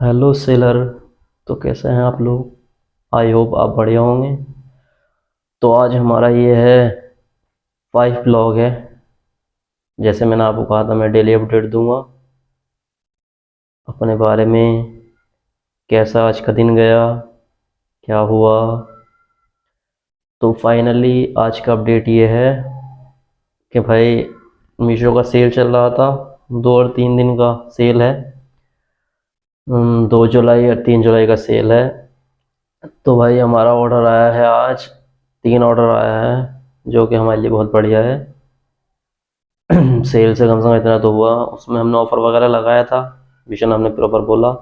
Hello seller. तो कैसे हैं आप लोग? आई होप आप बढ़िया होंगे। तो आज हमारा ये है 5 ब्लॉग है। जैसे मैंने आपको कहा था मैं डेली अपडेट दूंगा अपने बारे में, कैसा आज का दिन गया, क्या हुआ। तो फाइनली आज का अपडेट ये है कि भाई मीशो का सेल चल रहा था। 2 और 3 दिन का सेल है। 2 जुलाई और 3 जुलाई का सेल है। तो भाई हमारा ऑर्डर आया है आज। 3 ऑर्डर आया है जो कि हमारे लिए बहुत बढ़िया है। सेल से कम से कम इतना तो हुआ, उसमें हमने ऑफर वगैरह लगाया था, विशन हमने प्रॉपर बोला।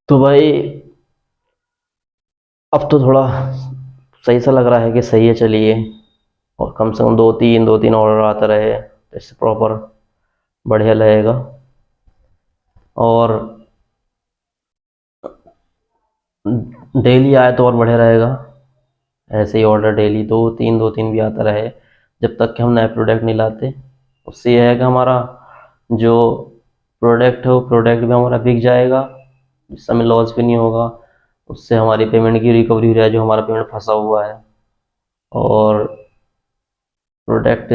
तो भाई अब तो थोड़ा सही सा लग रहा है कि सही है, चलिए। और कम से कम दो तीन ऑर्डर आते रहे तो इससे प्रॉपर बढ़िया लगेगा। और डेली आए तो और बढ़िया रहेगा। ऐसे ही ऑर्डर डेली दो तीन भी आता रहे जब तक कि हम नए प्रोडक्ट नहीं लाते। उससे यह है कि हमारा जो प्रोडक्ट है वो प्रोडक्ट भी हमारा बिक जाएगा, जिससे हमें लॉस भी नहीं होगा। उससे हमारी पेमेंट की रिकवरी हो जाए, जो हमारा पेमेंट फंसा हुआ है। और प्रोडक्ट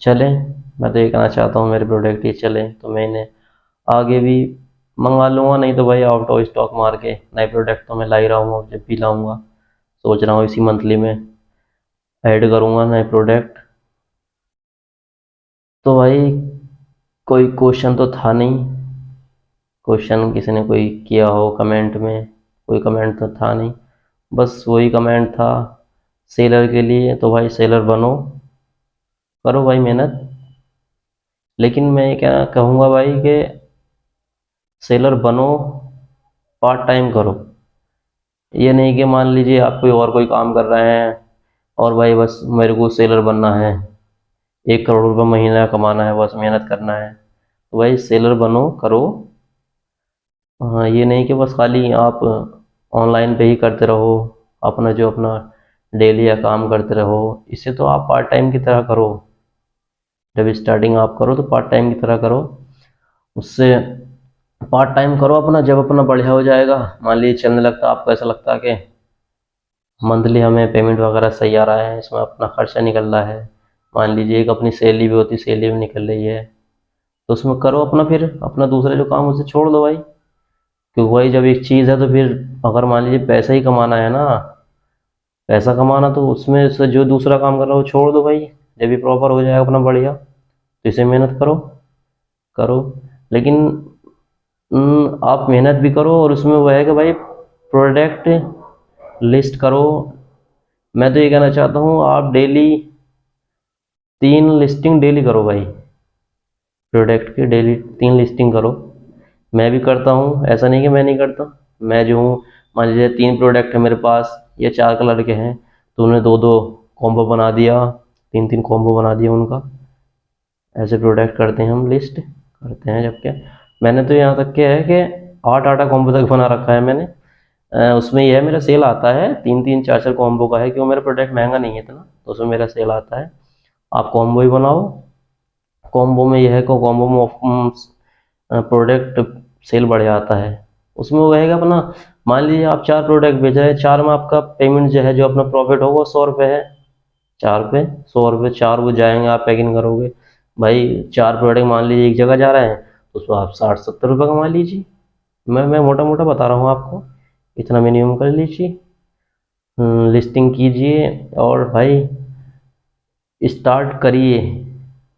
चले, मैं तो ये कहना चाहता हूँ मेरे प्रोडक्ट ही चले तो मैं इन्हें आगे भी मंगा लूँगा। नहीं तो भाई आउट ऑफ स्टॉक मार के नए प्रोडक्ट तो मैं ला ही रहा हूँ, जब भी लाऊंगा सोच रहा हूँ इसी मंथली में ऐड करूँगा नए प्रोडक्ट। तो भाई कोई क्वेश्चन तो था नहीं, क्वेश्चन किसी ने कोई किया हो कमेंट में? कोई कमेंट तो था नहीं, बस वही कमेंट था सेलर के लिए। तो भाई सेलर बनो, करो भाई मेहनत। लेकिन मैं क्या कहूँगा भाई कि सेलर बनो, पार्ट टाइम करो। ये नहीं कि मान लीजिए आप कोई और कोई काम कर रहे हैं और भाई बस मेरे को सेलर बनना है, 1 करोड़ रुपये महीना कमाना है, बस मेहनत करना है, तो भाई सेलर बनो, करो। हाँ, ये नहीं कि बस खाली आप ऑनलाइन पे ही करते रहो, अपना जो अपना डेली का काम करते रहो। इसे तो आप पार्ट टाइम की तरह करो। जब स्टार्टिंग आप करो तो पार्ट टाइम की तरह करो। उससे पार्ट टाइम करो अपना, जब अपना बढ़िया हो जाएगा, मान लीजिए चलने लगता, आपको ऐसा लगता है कि मंथली हमें पेमेंट वगैरह सही आ रहा है, इसमें अपना खर्चा निकल रहा है, मान लीजिए एक अपनी सैलरी भी होती, सैलरी भी निकल रही है, तो उसमें करो अपना, फिर अपना दूसरे जो काम उसे छोड़ दो भाई। क्योंकि भाई जब एक चीज़ है तो फिर अगर मान लीजिए पैसा ही कमाना है ना, पैसा कमाना, तो उसमें से जो दूसरा काम कर रहा हो वो छोड़ दो भाई। जब भी प्रॉपर हो जाएगा अपना बढ़िया तो इसे मेहनत करो, करो। लेकिन आप मेहनत भी करो और उसमें वो है कि भाई प्रोडक्ट लिस्ट करो। मैं तो ये कहना चाहता हूँ आप डेली 3 लिस्टिंग डेली करो भाई, प्रोडक्ट की डेली 3 लिस्टिंग करो। मैं भी करता हूँ, ऐसा नहीं कि मैं नहीं करता। मैं जो हूँ, मान लीजिए 3 प्रोडक्ट है मेरे पास या 4 कलर के हैं, तो उन्हें दो दो कॉम्बो बना दिया, 3 3 कॉम्बो बना दिया उनका। ऐसे प्रोडक्ट करते हैं, हम लिस्ट करते हैं। जब क्या मैंने तो यहाँ तक क्या है कि 8 8 कॉम्बो तक बना रखा है मैंने। उसमें यह है मेरा सेल आता है 3 3 4 4 कॉम्बो का है, क्यों मेरा प्रोडक्ट महंगा नहीं है इतना, तो उसमें मेरा सेल आता है। आप कॉम्बो ही बनाओ। कॉम्बो में यह है कि कॉम्बो में प्रोडक्ट सेल बढ़ जाता है। उसमें वो रहेगा अपना, मान लीजिए आप 4 प्रोडक्ट बेच रहे हैं, 4 में आपका पेमेंट जो है, जो अपना प्रॉफिट होगा 100 रुपये है। 4 पे 100 रुपये, 4 वो जाएंगे, आप पैकिंग करोगे भाई। 4 प्रोडक्ट मान लीजिए एक जगह जा रहे हैं, तो उसमें आप 60 70 रुपये कमा लीजिए। मैं मोटा मोटा बता रहा हूँ आपको, इतना मिनिमम कर लीजिए। लिस्टिंग कीजिए और भाई स्टार्ट करिए।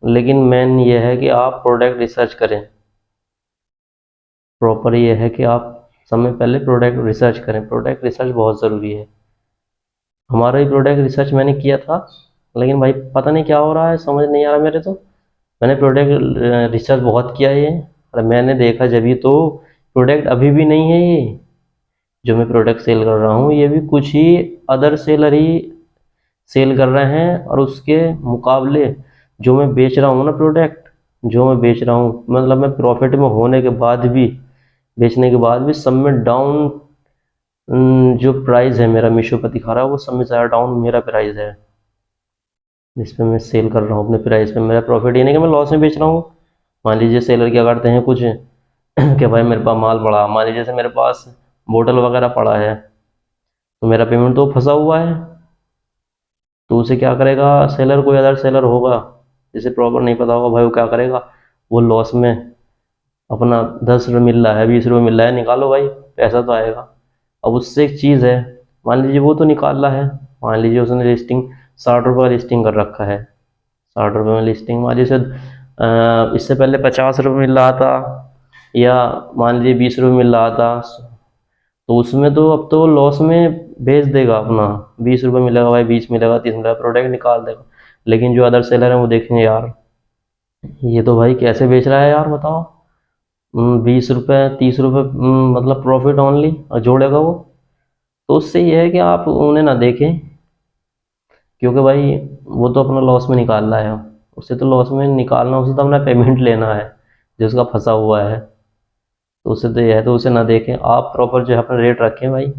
लेकिन मेन ये है कि आप प्रोडक्ट रिसर्च करें प्रॉपर। ये है कि आप समय पहले प्रोडक्ट रिसर्च करें, प्रोडक्ट रिसर्च बहुत ज़रूरी है। हमारा ही प्रोडक्ट रिसर्च मैंने किया था, लेकिन भाई पता नहीं क्या हो रहा है, समझ नहीं आ रहा मेरे तो। मैंने प्रोडक्ट रिसर्च बहुत किया है, और मैंने देखा जब भी तो प्रोडक्ट अभी भी नहीं है ये। जो मैं प्रोडक्ट सेल कर रहा हूँ ये भी कुछ ही अदर सेलर ही सेल कर रहे हैं, और उसके मुकाबले जो मैं बेच रहा हूँ ना प्रोडक्ट, जो मैं बेच रहा हूँ, मतलब मैं प्रॉफिट में होने के बाद भी, बेचने के बाद भी सब में डाउन। जो प्राइस है मेरा मीशो पर दिखा रहा है वो सब में ज़्यादा डाउन मेरा प्राइस है, जिस पे मैं सेल कर रहा हूँ अपने प्राइस पे। मेरा प्रॉफिट ये नहीं कि मैं लॉस में बेच रहा हूँ। मान लीजिए सेलर क्या करते हैं, कुछ कि भाई मेरे पास माल पड़ा, मान लीजिए जैसे मेरे पास बोतल वगैरह पड़ा है, तो मेरा पेमेंट तो फंसा हुआ है। तो उसे क्या करेगा सेलर, कोई अदर सेलर होगा जिसे प्रॉपर नहीं पता होगा, भाई वो क्या करेगा, वो लॉस में अपना 10 रुपये मिल रहा है, 20 रुपये मिल रहा है, निकालो भाई, पैसा तो आएगा। अब उससे एक चीज़ है, मान लीजिए वो तो निकाल रहा है, मान लीजिए उसने लिस्टिंग 60 रुपये का लिस्टिंग कर रखा है, 60 रुपये में लिस्टिंग, मान लीजिए इससे पहले 50 रुपये मिल रहा था, या मान लीजिए 20 रुपये मिल रहा था, तो उसमें तो अब तो लॉस में बेच देगा अपना, 20 रुपये मिलेगा भाई, 20 मिलेगा, 30 मिलेगा, प्रोडक्ट निकाल देगा। लेकिन जो अदर सेलर है वो देखेंगे, यार ये तो भाई कैसे बेच रहा है यार, बताओ, 20 रुपये, 30 रुपये, मतलब प्रॉफिट ओनली, और जोड़ेगा वो। तो उससे ये है कि आप उन्हें ना देखें, क्योंकि भाई वो तो अपना लॉस में निकाल रहा है, उससे तो लॉस में निकालना, उसे तो अपना पेमेंट लेना है जो उसका फंसा हुआ है। तो उससे तो यह है, तो उसे ना देखें, आप प्रॉपर जो है अपना रेट रखें भाई।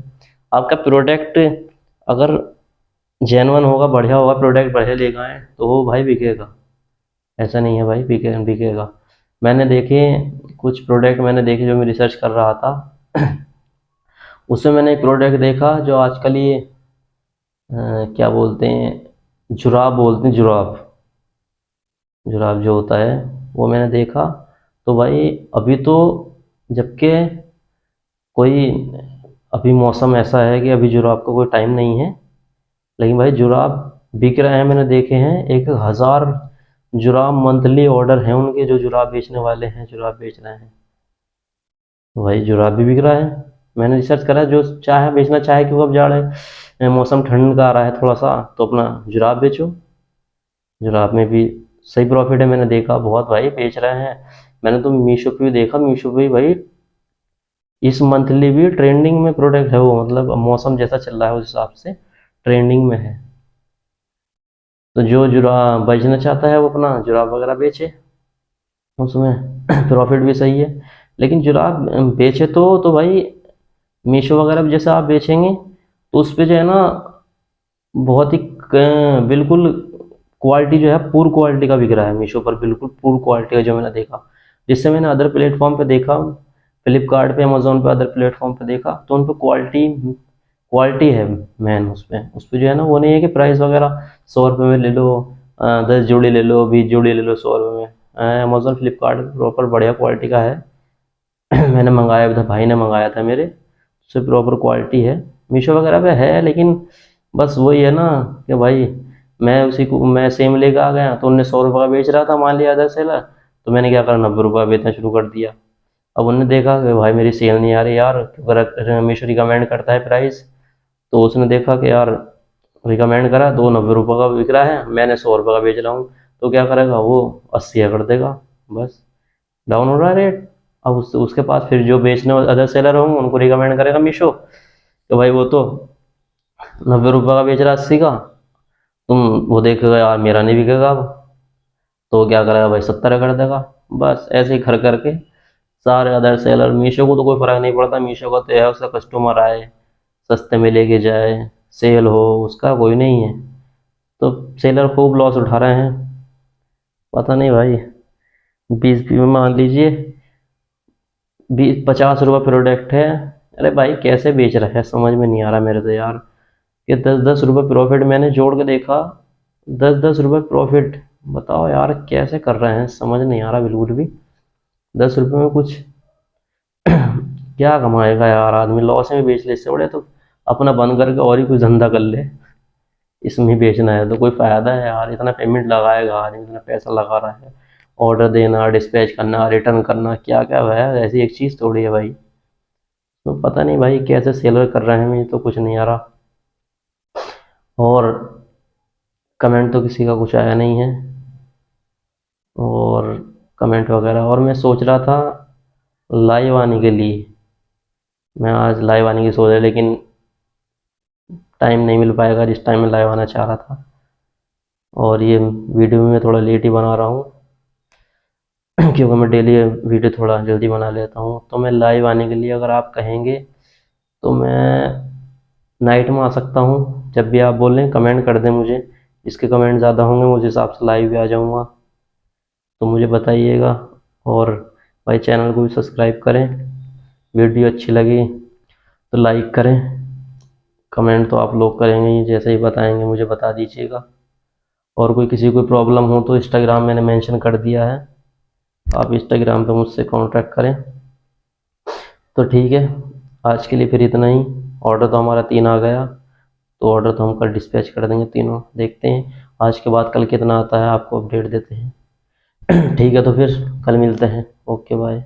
आपका प्रोडक्ट अगर जेन्युइन होगा, बढ़िया होगा, प्रोडक्ट बढ़िया लेगा है, तो वो भाई बिकेगा, ऐसा नहीं है भाई, बिकेगा। मैंने देखे कुछ प्रोडक्ट, मैंने देखे जो मैं रिसर्च कर रहा था, उसमें मैंने एक प्रोडक्ट देखा जो आजकल ये क्या बोलते हैं, जुराब बोलते हैं, जुराब, जुराब जो होता है, वो मैंने देखा। तो भाई अभी तो, जबकि कोई, अभी मौसम ऐसा है कि अभी जुराब का कोई टाइम नहीं है, लेकिन भाई जुराब बिक रहे हैं, मैंने देखे हैं 1,000 जुराब मंथली ऑर्डर हैं उनके, जो जुराब बेचने वाले हैं, जुराब बेच रहे हैं। तो भाई जुराब भी बिक रहा है। मैंने रिसर्च करा, जो चाहे बेचना चाहे, क्योंकि अब जाड़ है, मौसम ठंड का आ रहा है थोड़ा सा, तो अपना जुराब बेचो, जुराब में भी सही प्रॉफिट है, मैंने देखा बहुत भाई बेच रहे हैं। मैंने तो मीशो पे भी देखा, मीशो पे भी भाई इस मंथली भी ट्रेंडिंग में प्रोडक्ट है वो, मतलब अब मौसम जैसा चल रहा है उस हिसाब से ट्रेंडिंग में है। तो जो जुराब बेचना चाहता है वो अपना जुराब वगैरह बेचे, उसमें प्रॉफिट भी सही है। लेकिन जुराब बेचे तो भाई मीशो वगैरह पे जैसे आप बेचेंगे, तो उस पे जो है ना, बहुत ही बिल्कुल क्वालिटी जो है पूर क्वालिटी का बिक रहा है मीशो पर, बिल्कुल पूर क्वालिटी का जो मैंने देखा। जिससे मैंने अदर प्लेटफॉर्म पे देखा, फ्लिपकार्ट पे, अमेजोन पे, अदर प्लेटफॉर्म पे देखा, तो उन पर क्वालिटी क्वालिटी है मैन, उस पर जो है ना, वो नहीं है कि प्राइस वगैरह 100 रुपये में ले लो, 10 जोड़ी ले लो, 20 जोड़ी ले लो 100 रुपये में। अमेजोन फ्लिपकार्ट प्रॉपर बढ़िया क्वालिटी का है। मैंने मंगाया भी था, भाई ने मंगाया था मेरे, उससे प्रॉपर क्वालिटी है। मीशो वगैरह पे है, लेकिन बस वही है ना कि भाई मैं उसी को, मैं सेम लेकर आ गया, तो उनने 100 रुपये का बेच रहा था, मान लिया अदर सेलर, तो मैंने क्या करा, 90 रुपये बेचना शुरू कर दिया। अब उन्होंने देखा कि भाई मेरी सेल नहीं आ रही यार, अगर मीशो रिकमेंड करता है प्राइस, तो उसने देखा कि यार रिकमेंड करा, तो 90 रुपये का बिक रहा है, मैंने 100 रुपये का बेच रहा हूँ, तो क्या करेगा वो, 80 कर देगा, बस डाउन हो रहा है रेट। अब उसके पास फिर जो बेचने वाले अदर सेलर होंगे उनको रिकमेंड करेगा मीशो, तो भाई वो तो 90 रुपये का बेच रहा है, 80 का, तुम वो देखेगा यार मेरा नहीं बिकेगा अब, तो वो क्या करेगा भाई, 70 कर देगा। बस ऐसे ही कर करके सारे अदर सेलर, मीशो को तो कोई फर्क नहीं पड़ता, मीशो का तो यह है उसका कस्टमर आए, सस्ते में लेके जाए, सेल हो, उसका कोई नहीं है। तो सेलर खूब लॉस उठा रहे हैं, पता नहीं भाई, 20 मान लीजिए 50 रुपये प्रोडक्ट है, अरे भाई कैसे बेच रहा है, समझ में नहीं आ रहा मेरे तो यार। ये 10-10 रुपये प्रॉफिट मैंने जोड़ के देखा, 10-10 रुपये प्रॉफिट, बताओ यार कैसे कर रहे हैं, समझ नहीं आ रहा बिल्कुल भी। 10 रुपये में कुछ क्या कमाएगा यार आदमी, लॉस में बेच ले, इससे बड़े तो अपना बंद करके और ही कुछ धंधा कर ले, इसमें ही बेचना है तो कोई फ़ायदा है यार, इतना पेमेंट लगाएगा आदमी, इतना पैसा लगा रहा है, ऑर्डर देना, डिस्पैच करना, रिटर्न करना, क्या क्या है, ऐसी एक चीज़ थोड़ी है भाई। तो पता नहीं भाई कैसे सेलर कर रहे हैं, मुझे तो कुछ नहीं आ रहा। और कमेंट तो किसी का कुछ आया नहीं है, और कमेंट वगैरह, और मैं सोच रहा था लाइव आने के लिए, मैं आज लाइव आने की सोच रहा, लेकिन टाइम नहीं मिल पाएगा जिस टाइम में लाइव आना चाह रहा था। और ये वीडियो में मैं थोड़ा लेट ही बना रहा हूँ क्योंकि मैं डेली वीडियो थोड़ा जल्दी बना लेता हूँ। तो मैं लाइव आने के लिए अगर आप कहेंगे तो मैं नाइट में आ सकता हूँ, जब भी आप बोलें कमेंट कर दें मुझे, जिसके कमेंट ज़्यादा होंगे मैं उस हिसाब से लाइव भी आ जाऊँगा, तो मुझे बताइएगा। और भाई चैनल को भी सब्सक्राइब करें, वीडियो अच्छी लगी तो लाइक करें, कमेंट तो आप लोग करेंगे ही, जैसे ही बताएंगे मुझे बता दीजिएगा। और कोई किसी को प्रॉब्लम हो तो इंस्टाग्राम मैंने मेंशन कर दिया है, आप इंस्टाग्राम पे मुझसे कांटेक्ट करें। तो ठीक है, आज के लिए फिर इतना ही। ऑर्डर तो हमारा 3 आ गया, तो ऑर्डर तो हम कल डिस्पैच कर देंगे तीनों, देखते हैं आज के बाद कल कितना आता है, आपको अपडेट देते हैं। ठीक है, तो फिर कल मिलते हैं। Okay bye.